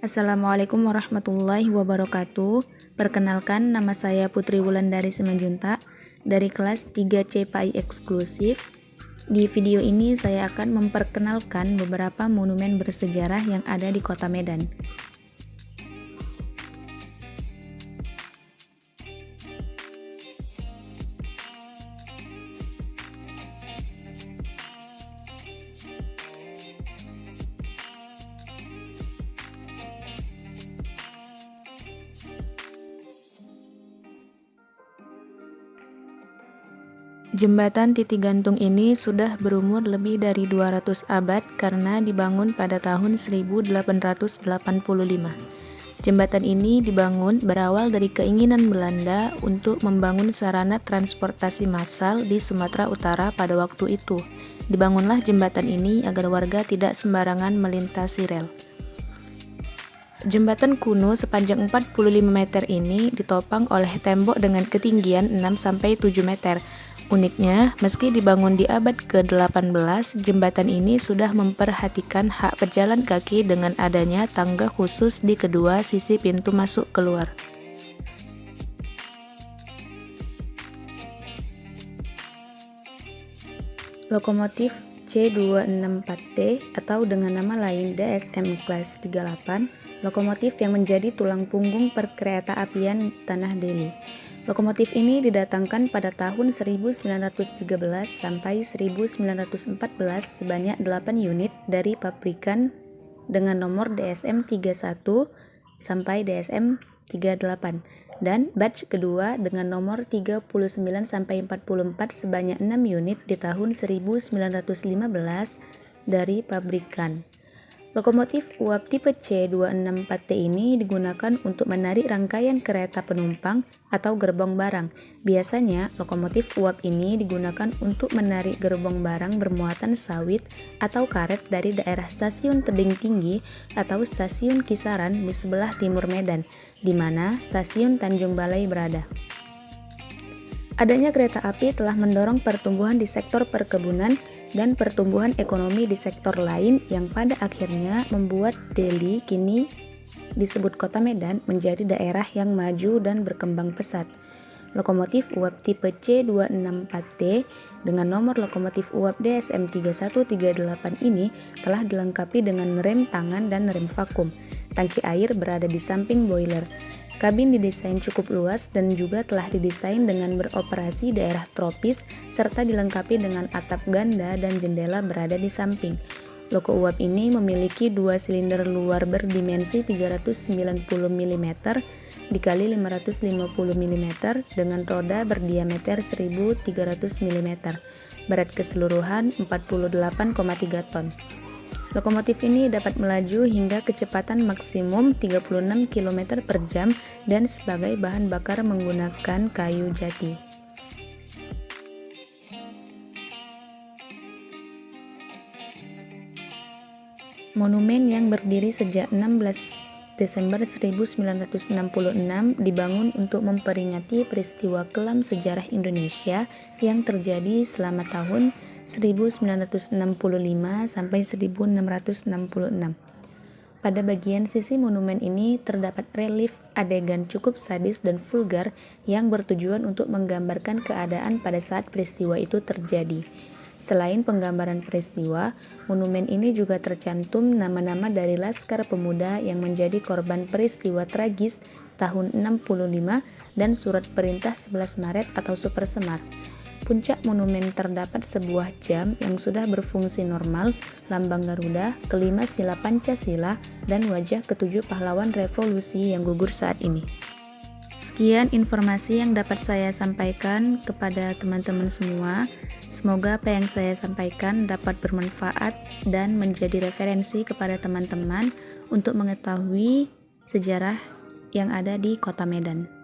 Assalamualaikum warahmatullahi wabarakatuh. Perkenalkan, nama saya Putri Wulandari Simanjuntak dari kelas 3C PAI Eksklusif. Di video ini saya akan memperkenalkan beberapa monumen bersejarah yang ada di Kota Medan. Jembatan Titik Gantung ini sudah berumur lebih dari 200 abad karena dibangun pada tahun 1885. Jembatan ini dibangun berawal dari keinginan Belanda untuk membangun sarana transportasi massal di Sumatera Utara pada waktu itu. Dibangunlah jembatan ini agar warga tidak sembarangan melintasi rel. Jembatan kuno sepanjang 45 meter ini ditopang oleh tembok dengan ketinggian 6-7 meter. Uniknya, meski dibangun di abad ke-18, jembatan ini sudah memperhatikan hak pejalan kaki dengan adanya tangga khusus di kedua sisi pintu masuk keluar. Lokomotif C264T atau dengan nama lain DSM Class 38, lokomotif yang menjadi tulang punggung perkeretaapian Tanah Deli. Lokomotif ini didatangkan pada tahun 1913 sampai 1914 sebanyak 8 unit dari pabrikan dengan nomor DSM 31 sampai DSM 38 dan batch kedua dengan nomor 39 sampai 44 sebanyak 6 unit di tahun 1915 dari pabrikan. Lokomotif uap tipe C264T ini digunakan untuk menarik rangkaian kereta penumpang atau gerbong barang. Biasanya, lokomotif uap ini digunakan untuk menarik gerbong barang bermuatan sawit atau karet dari daerah stasiun Tebing Tinggi atau stasiun Kisaran di sebelah timur Medan, di mana stasiun Tanjung Balai berada. Adanya kereta api telah mendorong pertumbuhan di sektor perkebunan dan pertumbuhan ekonomi di sektor lain yang pada akhirnya membuat Deli kini disebut Kota Medan menjadi daerah yang maju dan berkembang pesat. Lokomotif uap tipe C264T dengan nomor lokomotif uap DSM 3138 ini telah dilengkapi dengan rem tangan dan rem vakum. Tangki air berada di samping boiler. Kabin didesain cukup luas dan juga telah didesain dengan beroperasi daerah tropis serta dilengkapi dengan atap ganda dan jendela berada di samping. Loko uap ini memiliki dua silinder luar berdimensi 390 mm dikali 550 mm dengan roda berdiameter 1300 mm, berat keseluruhan 48,3 ton. Lokomotif ini dapat melaju hingga kecepatan maksimum 36 km per jam dan sebagai bahan bakar menggunakan kayu jati. Monumen yang berdiri sejak 16 Desember 1966 dibangun untuk memperingati peristiwa kelam sejarah Indonesia yang terjadi selama tahun 1965 sampai 1666. Pada bagian sisi monumen ini terdapat relief adegan cukup sadis dan vulgar yang bertujuan untuk menggambarkan keadaan pada saat peristiwa itu terjadi. Selain penggambaran peristiwa, monumen ini juga tercantum nama-nama dari Laskar Pemuda yang menjadi korban peristiwa tragis tahun 65 dan surat perintah 11 Maret atau Super Semar. Puncak monumen terdapat sebuah jam yang sudah berfungsi normal, lambang Garuda, kelima sila Pancasila, dan wajah ketujuh pahlawan revolusi yang gugur saat ini. Sekian informasi yang dapat saya sampaikan kepada teman-teman semua. Semoga apa yang saya sampaikan dapat bermanfaat dan menjadi referensi kepada teman-teman untuk mengetahui sejarah yang ada di Kota Medan.